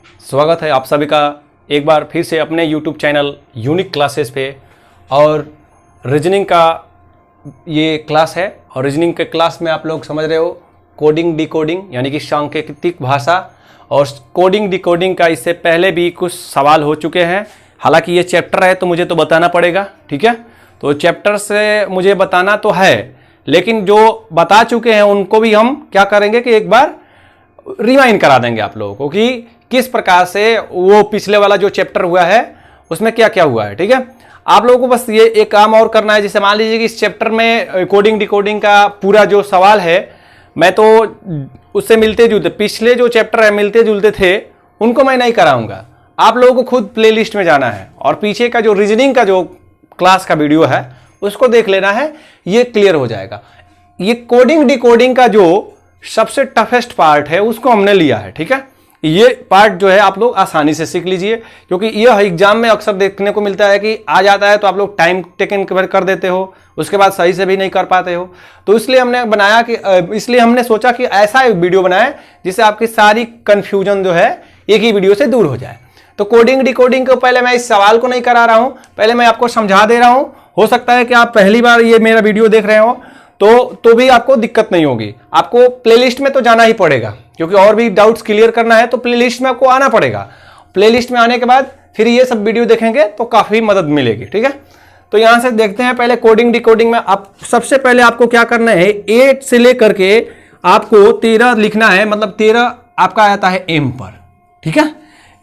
स्वागत है आप सभी का एक बार फिर से अपने YouTube चैनल यूनिक क्लासेस पे। और रीजनिंग का ये क्लास है और रीजनिंग के क्लास में आप लोग समझ रहे हो कोडिंग डिकोडिंग यानी कि सांकेतिक भाषा। और कोडिंग डिकोडिंग का इससे पहले भी कुछ सवाल हो चुके हैं। हालांकि ये चैप्टर है तो मुझे तो बताना पड़ेगा, ठीक है। तो चैप्टर से मुझे बताना तो है, लेकिन जो बता चुके हैं उनको भी हम क्या करेंगे कि एक बार रिवाइंड करा देंगे आप लोगों को कि किस प्रकार से वो पिछले वाला जो चैप्टर हुआ है उसमें क्या क्या हुआ है, ठीक है। आप लोगों को बस ये एक काम और करना है, जैसे मान लीजिए कि इस चैप्टर में कोडिंग डिकोडिंग का पूरा जो सवाल है मैं तो उससे मिलते जुलते पिछले जो चैप्टर है मिलते जुलते थे उनको मैं नहीं कराऊंगा। आप लोगों को खुद प्लेलिस्ट में जाना है और पीछे का जो रीजनिंग का जो क्लास का वीडियो है उसको देख लेना है, ये क्लियर हो जाएगा। ये कोडिंग डिकोडिंग का जो सबसे टफेस्ट पार्ट है उसको हमने लिया है, ठीक है। ये पार्ट जो है आप लोग आसानी से सीख लीजिए, क्योंकि यह एग्जाम में अक्सर देखने को मिलता है कि आ जाता है तो आप लोग टाइम टेकन कर देते हो, उसके बाद सही से भी नहीं कर पाते हो। तो इसलिए हमने बनाया कि इसलिए हमने सोचा कि ऐसा वीडियो बनाए जिससे आपकी सारी कंफ्यूजन जो है एक ही वीडियो से दूर हो जाए। तो कोडिंग डिकोडिंग को पहले मैं इस सवाल को नहीं करा रहा हूं, पहले मैं आपको समझा दे रहा हूं। हो सकता है कि आप पहली बार ये मेरा वीडियो देख रहे हो तो भी आपको दिक्कत नहीं होगी। आपको प्लेलिस्ट में तो जाना ही पड़ेगा, क्योंकि और भी डाउट्स क्लियर करना है तो प्लेलिस्ट में आपको आना पड़ेगा। प्लेलिस्ट में आने के बाद फिर ये सब वीडियो देखेंगे तो काफी मदद मिलेगी, ठीक है। तो यहां से देखते हैं पहले कोडिंग डिकोडिंग में। आप सबसे पहले आपको क्या करना है, 8 से लेकर के आपको 13 लिखना है, मतलब 13 आपका आता है एम पर, ठीक है।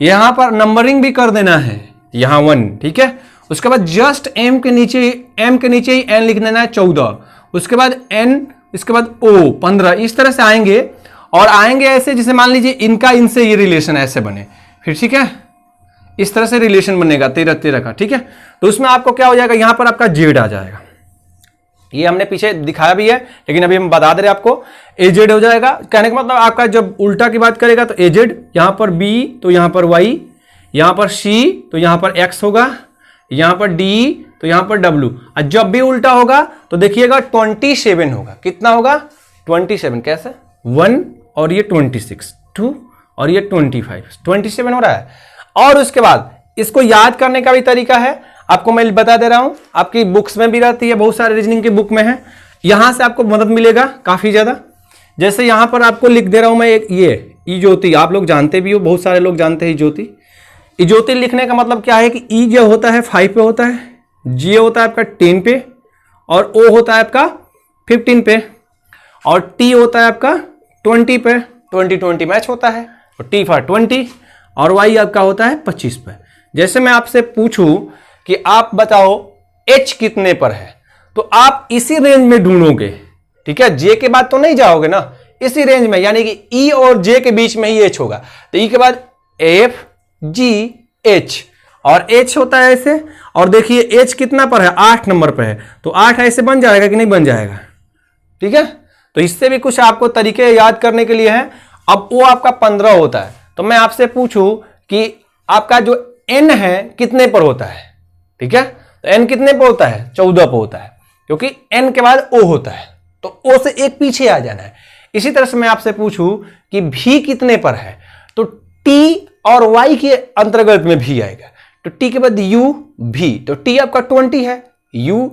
यहां पर नंबरिंग भी कर देना है, यहां 1, ठीक है। उसके बाद जस्ट एम के नीचे ही एन लिख देना है 14, उसके बाद एन, इसके बाद ओ 15। इस तरह से आएंगे और आएंगे ऐसे, जैसे मान लीजिए इनका इनसे ये रिलेशन ऐसे बने, फिर ठीक है इस तरह से रिलेशन बनेगा 13 का, ठीक है। तो उसमें आपको क्या हो जाएगा, यहां पर आपका जेड आ जाएगा। ये हमने पीछे दिखाया भी है लेकिन अभी हम बता दे रहे आपको, एजेड हो जाएगा। कहने का मतलब आपका जब उल्टा की बात करेगा तो एजेड, यहां पर बी तो यहां पर वाई, यहां पर सी तो यहां पर एक्स होगा, यहां पर डी तो यहां पर डब्ल्यू। और जब भी उल्टा होगा तो देखिएगा 27 होगा। कितना होगा 27, कैसे 1 और ये 26, 2 और ये 27 हो रहा है। और उसके बाद इसको याद करने का भी तरीका है, आपको मैं बता दे रहा हूं, आपकी बुक्स में भी रहती है, बहुत सारे रीजनिंग की बुक में है। यहां से आपको मदद मिलेगा काफी ज्यादा। जैसे यहां पर आपको लिख दे रहा हूं मैं एक ये ई ज्योति, आप लोग जानते भी हो, बहुत सारे लोग जानते हैं ज्योति। ई ज्योति लिखने का मतलब क्या है कि ई जो होता है 5 पे होता है, जी होता है आपका 10 पे, और ओ होता है आपका 15 पे, और टी होता है आपका 20 पे, 20 मैच होता है, और टी फॉर 20, और वाई आपका होता है 25 पे। जैसे मैं आपसे पूछूं कि आप बताओ एच कितने पर है, तो आप इसी रेंज में ढूंढोगे, ठीक है। जे के बाद तो नहीं जाओगे ना, इसी रेंज में, यानी कि ई और जे के बीच में ही एच होगा। तो ई के बाद एफ जी एच, और एच होता है ऐसे, और देखिए एच कितना पर है, 8 नंबर पे है, तो 8 ऐसे बन जाएगा कि नहीं बन जाएगा, ठीक है। तो इससे भी कुछ आपको तरीके याद करने के लिए है। अब वो आपका 15 होता है, तो मैं आपसे पूछूं कि आपका जो एन है कितने पर होता है, ठीक है। तो एन कितने पर होता है, 14 पर होता है, क्योंकि एन के बाद ओ होता है, तो ओ से एक पीछे आ जाना है। इसी तरह से मैं आपसे पूछूं कि भी कितने पर है, तो टी और वाई के अंतर्गत में भी आएगा, तो टी के बाद यू भी, तो टी आपका 20 है, यू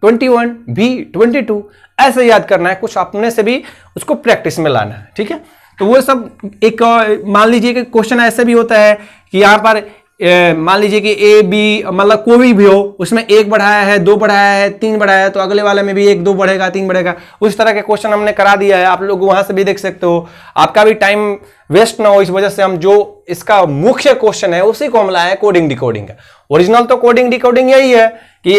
21, भी 22। ऐसे याद करना है, कुछ अपने से भी उसको प्रैक्टिस में लाना है, ठीक है। तो वो सब एक मान लीजिए कि क्वेश्चन ऐसे भी होता है कि यहाँ पर मान लीजिए कि ए बी मतलब कोई भी हो, उसमें 1 बढ़ाया है, 2 बढ़ाया है, 3 बढ़ाया है, तो अगले वाले में भी 1 2 बढ़ेगा, 3 बढ़ेगा। उस तरह के क्वेश्चन हमने करा दिया है, आप लोग वहां से भी देख सकते हो। आपका भी टाइम वेस्ट ना हो, इस वजह से हम जो इसका मुख्य क्वेश्चन है उसी को हम लाए हैं, कोडिंग डिकोडिंग का। ओरिजिनल तो कोडिंग डिकोडिंग यही है कि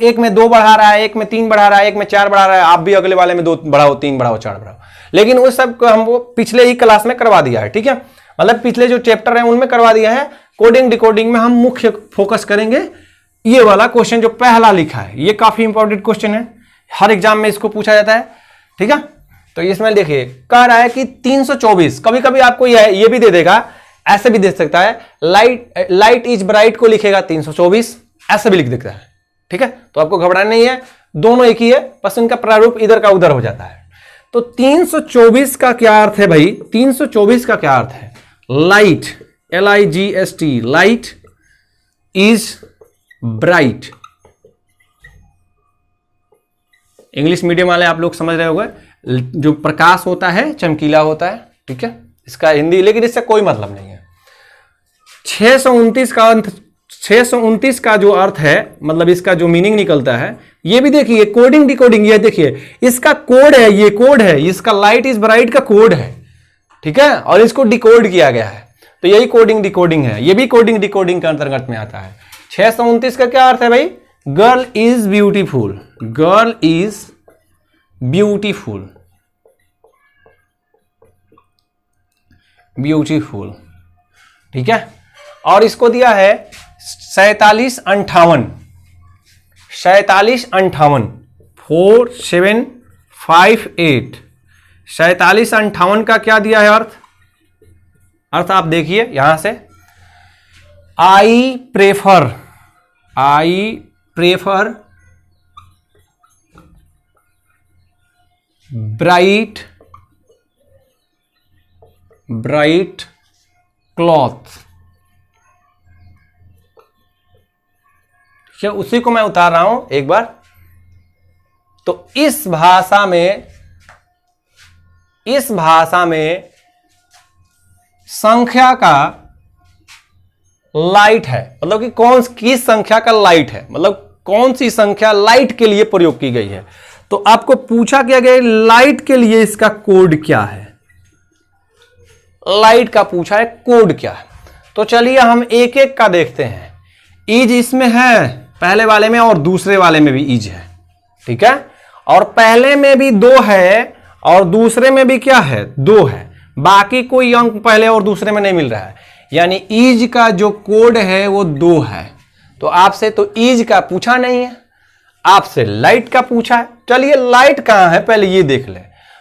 एक में 2 बढ़ा रहा है, एक में 3 बढ़ा रहा है, एक में 4 बढ़ा रहा है, आप भी अगले वाले में 2 बढ़ाओ, 3 बढ़ाओ, 4 बढ़ाओ। लेकिन उस सब को हम वो पिछले ही क्लास में करवा दिया है, ठीक है। मतलब पिछले जो चैप्टर है उनमें करवा दिया है। कोडिंग डिकोडिंग में हम मुख्य फोकस करेंगे ये वाला क्वेश्चन जो पहला लिखा है, ये काफी इंपॉर्टेंट क्वेश्चन है, हर एग्जाम में इसको पूछा जाता है, ठीक है। तो इसमें देखिए कह रहा है कि 324, कभी कभी आपको ये भी दे देगा, ऐसे भी दे सकता है, लाइट इज ब्राइट को लिखेगा 324, ऐसे भी लिख देता है, ठीक है। तो आपको घबराना नहीं है, दोनों एक ही है, बस इनका प्रारूप इधर का उधर हो जाता है। तो 324 का क्या अर्थ है भाई, 324 का क्या अर्थ है, light LIGHT, light is bright. English medium वाले आप लोग समझ रहे होंगे, जो प्रकाश होता है चमकीला होता है, ठीक है, इसका हिंदी, लेकिन इससे कोई मतलब नहीं है। 629 का जो अर्थ है, मतलब इसका जो मीनिंग निकलता है, ये भी देखिए कोडिंग डिकोडिंग, ये देखिए इसका कोड है, ये कोड है, इसका लाइट इज ब्राइट का कोड है, ठीक है, और इसको डिकोड किया गया है, तो यही कोडिंग डिकोडिंग है, ये भी कोडिंग डिकोडिंग के अंतर्गत में आता है। 629 का क्या अर्थ है भाई? Girl is beautiful, girl is beautiful, beautiful, ठीक है। और इसको दिया है 4758, 4758 4758 का क्या दिया है अर्थ? अर्थ आप देखिए यहां से, आई प्रेफर ब्राइट क्लॉथ, उसी को मैं उतार रहा हूं एक बार। तो इस भाषा में संख्या का लाइट है, मतलब कि किस संख्या का लाइट है, मतलब कौन सी संख्या लाइट के लिए प्रयोग की गई है। तो आपको पूछा क्या गया, लाइट के लिए इसका कोड क्या है, लाइट का पूछा है, कोड क्या है। तो चलिए हम एक एक का देखते हैं। ईज इसमें है पहले वाले में, और दूसरे वाले में भी ईज है, ठीक है, और पहले में भी 2 है और दूसरे में भी क्या है, 2 है, बाकी कोई अंक पहले और दूसरे में नहीं मिल रहा है, यानी ईज का जो कोड है वो 2 है। तो आपसे तो ईज का पूछा नहीं है, आपसे लाइट का पूछा है। चलिए लाइट कहां है पहले ये देख ले।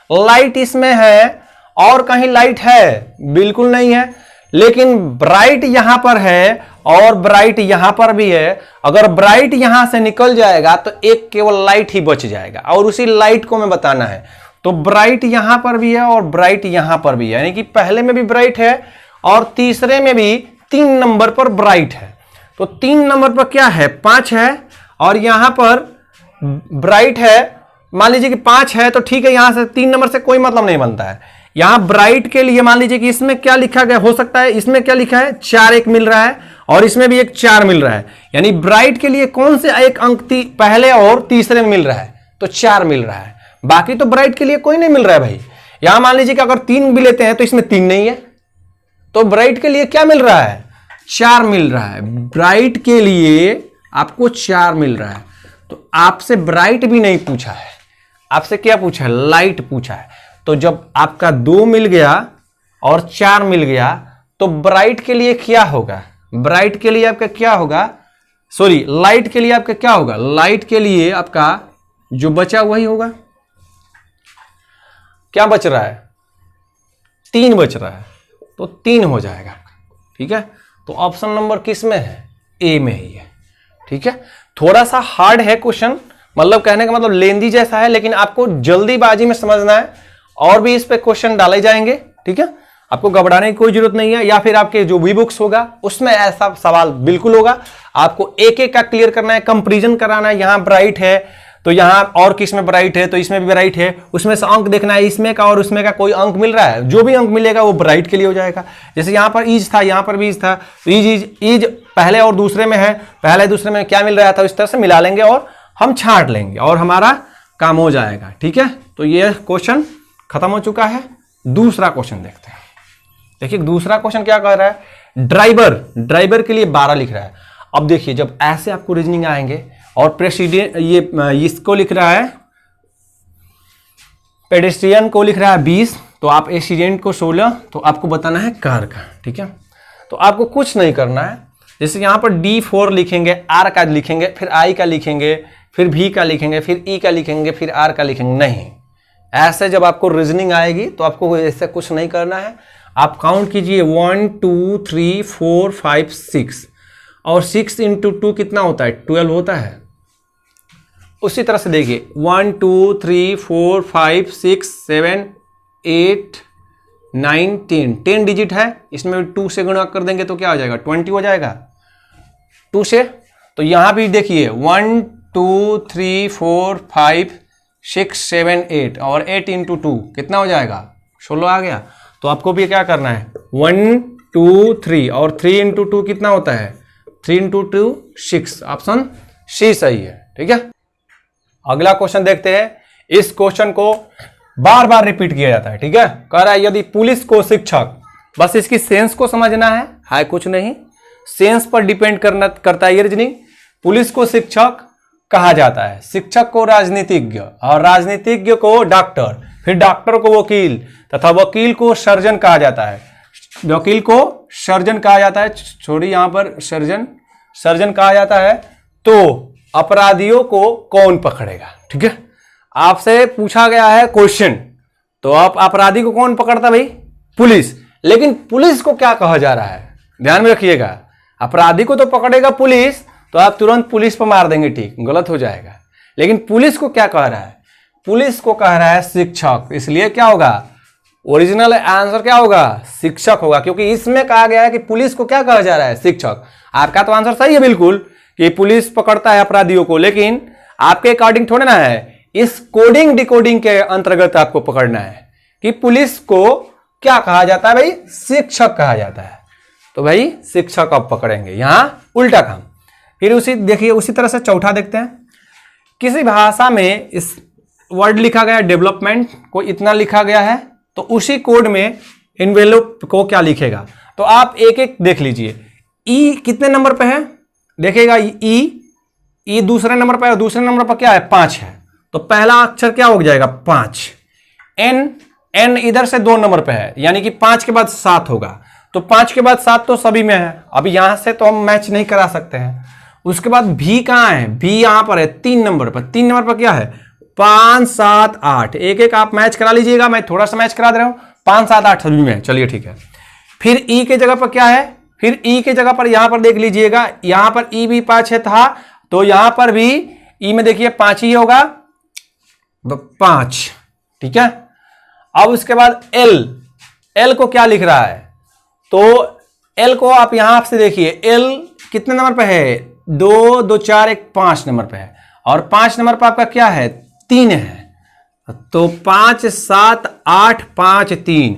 लाइट इसमें है और कहीं लाइट है? बिल्कुल नहीं है, लेकिन ब्राइट यहां पर है और ब्राइट यहां पर भी है। अगर ब्राइट यहां से निकल जाएगा तो एक केवल लाइट ही बच जाएगा, और उसी लाइट को मैं बताना है। तो ब्राइट यहां पर भी है और ब्राइट यहां पर भी है, यानी कि पहले में भी ब्राइट है और तीसरे में भी 3 नंबर पर ब्राइट है। तो 3 नंबर पर क्या है, 5 है, और यहां पर ब्राइट है। मान लीजिए कि 5 है तो ठीक है, यहां से 3 नंबर से कोई मतलब नहीं बनता है। यहां ब्राइट के लिए मान लीजिए कि इसमें क्या लिखा गया, हो सकता है इसमें क्या लिखा है, 4 एक मिल रहा है और इसमें भी एक 4 मिल रहा है, यानी ब्राइट के लिए कौन से एक अंक पहले और तीसरे में मिल रहा है, तो 4 मिल रहा है। बाकी तो ब्राइट के लिए कोई नहीं मिल रहा है भाई। यहां मान लीजिए कि अगर 3 भी लेते हैं तो इसमें 3 नहीं है, तो ब्राइट के लिए क्या मिल रहा है, 4 मिल रहा है। ब्राइट के लिए आपको 4 मिल रहा है। तो आपसे ब्राइट भी नहीं पूछा है, आपसे क्या पूछा है, लाइट पूछा है। तो जब आपका 2 मिल गया और 4 मिल गया तो ब्राइट के लिए क्या होगा, ब्राइट के लिए आपका क्या होगा, सॉरी लाइट के लिए आपका क्या होगा, लाइट के लिए आपका जो बचा वही होगा। क्या बच रहा है, 3 बच रहा है, तो 3 हो जाएगा, ठीक है। तो ऑप्शन नंबर किस में है, ए में ही है, ठीक है। थोड़ा सा हार्ड है क्वेश्चन, मतलब कहने का मतलब लेंदी जैसा है, लेकिन आपको जल्दीबाजी में समझना है, और भी इस पे क्वेश्चन डाले जाएंगे, ठीक है। आपको घबराने की कोई जरूरत नहीं है, या फिर आपके जो भी बुक्स होगा उसमें ऐसा सवाल बिल्कुल होगा। आपको एक एक का क्लियर करना है, कंपैरिजन कराना है। यहाँ ब्राइट है तो यहाँ और किस में ब्राइट है, तो इसमें भी ब्राइट है, उसमें से अंक देखना है, इसमें का और उसमें का कोई अंक मिल रहा है, जो भी अंक मिलेगा वो ब्राइट के लिए हो जाएगा। जैसे यहाँ पर ईज था, यहाँ पर भी ईज था, तो ईज पहले और दूसरे में है, पहले दूसरे में क्या मिल रहा था, इस तरह से मिला लेंगे और हम छांट लेंगे और हमारा काम हो जाएगा, ठीक है। तो ये क्वेश्चन खत्म हो चुका है। दूसरा क्वेश्चन देखते हैं। देखिए दूसरा क्वेश्चन क्या कह रहा है, ड्राइवर के लिए 12 लिख रहा है। अब देखिए जब ऐसे आपको रीजनिंग आएंगे और प्रेसिडेंट, ये इसको लिख रहा है, पेडेस्ट्रियन को लिख रहा है 20, तो आप एक्सीडेंट को 16, तो आपको बताना है कार का, ठीक है। तो आपको कुछ नहीं करना है, जैसे यहाँ पर D4 लिखेंगे, R का लिखेंगे, फिर I का लिखेंगे, फिर V का लिखेंगे, फिर E का लिखेंगे, फिर R का लिखेंगे, नहीं। ऐसे जब आपको रीजनिंग आएगी तो आपको ऐसे कुछ नहीं करना है। आप काउंट कीजिए 1 2 3 4 5 6, और 6 × 2 कितना होता है, 12 होता है। उसी तरह से देखिए 1 2 3 4 5 6 7 8 19, 10 डिजिट है, इसमें 2 से गुणा कर देंगे तो क्या हो जाएगा, 20 हो जाएगा 2 से। तो यहां भी देखिए 1 2 3 4 5 6 7 8 और 8 इंटू 2 कितना हो जाएगा, 16 आ गया। तो आपको भी क्या करना है, 1 2 3 और 3 इंटू 2 कितना होता है, 3 इंटू 2 6, ऑप्शन सी सही है। ठीक है, अगला क्वेश्चन देखते हैं। इस क्वेश्चन को बार बार रिपीट किया जाता है। ठीक है, कह रहा है यदि पुलिस को शिक्षक, बस इसकी सेंस को समझना है कुछ नहीं, सेंस पर डिपेंड करता है ये रीजनिंग। पुलिस को शिक्षक कहा जाता है, शिक्षक को राजनीतिज्ञ, और राजनीतिज्ञ को डॉक्टर, फिर डॉक्टर को वकील, तथा वकील को सर्जन कहा जाता है, वकील को सर्जन कहा जाता है, छोड़ी यहां पर सर्जन कहा जाता है। तो अपराधियों को कौन पकड़ेगा। ठीक है, आपसे पूछा गया है क्वेश्चन, तो आप अपराधी को कौन पकड़ता भाई, पुलिस। लेकिन पुलिस को क्या कहा जा रहा है, ध्यान में रखिएगा, अपराधी को तो पकड़ेगा पुलिस, तो आप तुरंत पुलिस पर मार देंगे, ठीक, गलत हो जाएगा। लेकिन पुलिस को क्या कह रहा है, पुलिस को कह रहा है शिक्षक, इसलिए क्या होगा, ओरिजिनल आंसर क्या होगा, शिक्षक होगा, क्योंकि इसमें कहा गया है कि पुलिस को क्या कहा जा रहा है, शिक्षक। आपका तो आंसर सही है बिल्कुल कि पुलिस पकड़ता है अपराधियों को, लेकिन आपके अकॉर्डिंग थोड़ा ना है, इस कोडिंग डिकोडिंग के अंतर्गत आपको पकड़ना है कि पुलिस को क्या कहा जाता है भाई, शिक्षक कहा जाता है। तो भाई शिक्षक आप पकड़ेंगे, यहां उल्टा काम। फिर उसी देखिए, उसी तरह से चौथा देखते हैं। किसी भाषा में इस वर्ड लिखा गया डेवलपमेंट को इतना लिखा गया है, तो उसी कोड में इन्वेलप को क्या लिखेगा। तो आप एक एक देख लीजिए। ई कितने नंबर पे है, देखिएगा ई दूसरे नंबर पर है, दूसरे नंबर पर क्या है, 5 है, तो पहला अक्षर क्या हो जाएगा, 5। एन इधर से 2 नंबर पे है, यानी कि 5 के बाद 7 होगा, तो 5 के बाद 7 तो सभी में है, अभी यहां से तो हम मैच नहीं करा सकते हैं। उसके बाद भी कहां है, भी यहां पर है 3 नंबर पर, 3 नंबर पर क्या है, 5 7 8, एक एक आप मैच करा लीजिएगा, मैं थोड़ा सा मैच करा दे रहा हूं, 5 7 8 सभी में, चलिए ठीक है। फिर ई के जगह पर क्या है, फिर ई के जगह पर यहां पर देख लीजिएगा, यहां पर ई भी 5 था, तो यहां पर भी ई में देखिए 5 ही होगा, 5। ठीक है, अब उसके बाद एल को क्या लिख रहा है, तो एल को आप यहां से देखिए, एल कितने नंबर पे है, 2 2 4 1 5 नंबर पे है, और 5 नंबर पे आपका क्या है, 3 है, तो 5 7 8 5 3,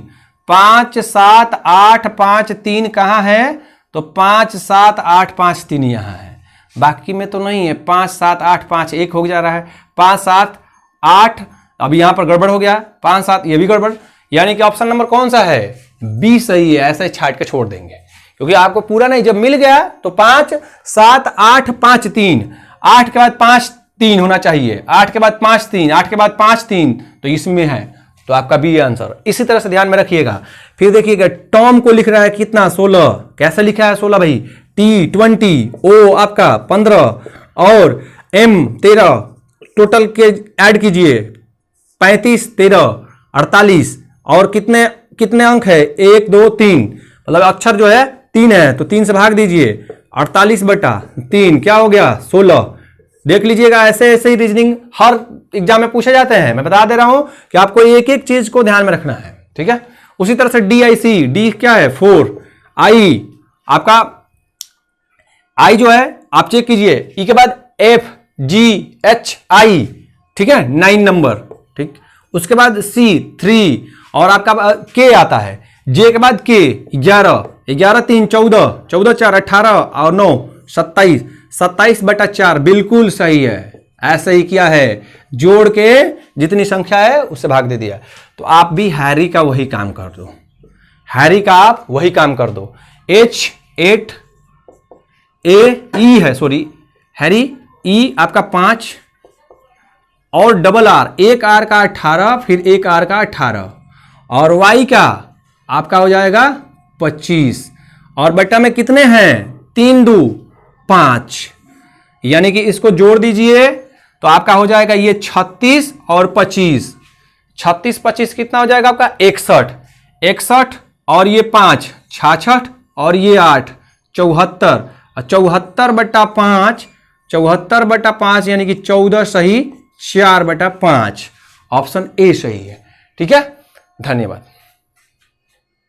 5 7 8 5 3 कहां है, तो 5 7 8 5 3 यहां है, बाकी में तो नहीं है। 5 7 8 5 1 हो जा रहा है, 5 7 8, अब यहां पर गड़बड़ हो गया, 5 7 ये भी गड़बड़, यानी कि ऑप्शन नंबर कौन सा है, बी सही है। ऐसे छाट के छोड़ देंगे, क्योंकि आपको पूरा नहीं, जब मिल गया तो 5 7 8 5 3, 8 के बाद 5 3 होना चाहिए, 8 के बाद 5 3, 8 के बाद 5 3, तो इसमें है, तो आपका बी आंसर। इसी तरह से ध्यान में रखिएगा। फिर देखिएगा, टॉम को लिख रहा है कितना, 16, कैसे लिखा है 16 भाई, टी 20, ओ आपका 15 और एम 13, टोटल के ऐड कीजिए, 35 13 48, और कितने अंक है, 1 2 3, मतलब अक्षर जो है 3 है, तो 3 से भाग दीजिए, 48/3 क्या हो गया, 16। देख लीजिएगा, ऐसे ऐसे ही रीजनिंग हर एग्जाम में पूछे जाते हैं, मैं बता दे रहा हूं कि आपको एक एक चीज को ध्यान में रखना है। ठीक है, उसी तरह से DIC, डी क्या है 4, आई आपका आई जो है आप चेक कीजिए, ई के बाद FGHI, ठीक है 9 नंबर, ठीक, उसके बाद C 3, और आपका K आता है, J के बाद K 11 11 3 14 14 4 18 और 9 27 27/4 बिल्कुल सही है। ऐसे ही किया है, जोड़ के जितनी संख्या है उससे भाग दे दिया। तो आप भी हैरी का वही काम कर दो, हैरी का आप वही काम कर दो। H8 E है, सॉरी हैरी E आपका 5 और डबल R, एक R का 18, फिर एक R का 18, और Y का आपका हो जाएगा 25, और बट्टा में कितने हैं 3 2 5, यानी कि इसको जोड़ दीजिए तो आपका हो जाएगा ये 36 और 25, 36 25 कितना हो जाएगा आपका 61 61, और ये 5 66, और ये 8 74, 74/5 74/5 यानी कि 14 सही, 4/5, ऑप्शन ए सही है। ठीक है, धन्यवाद।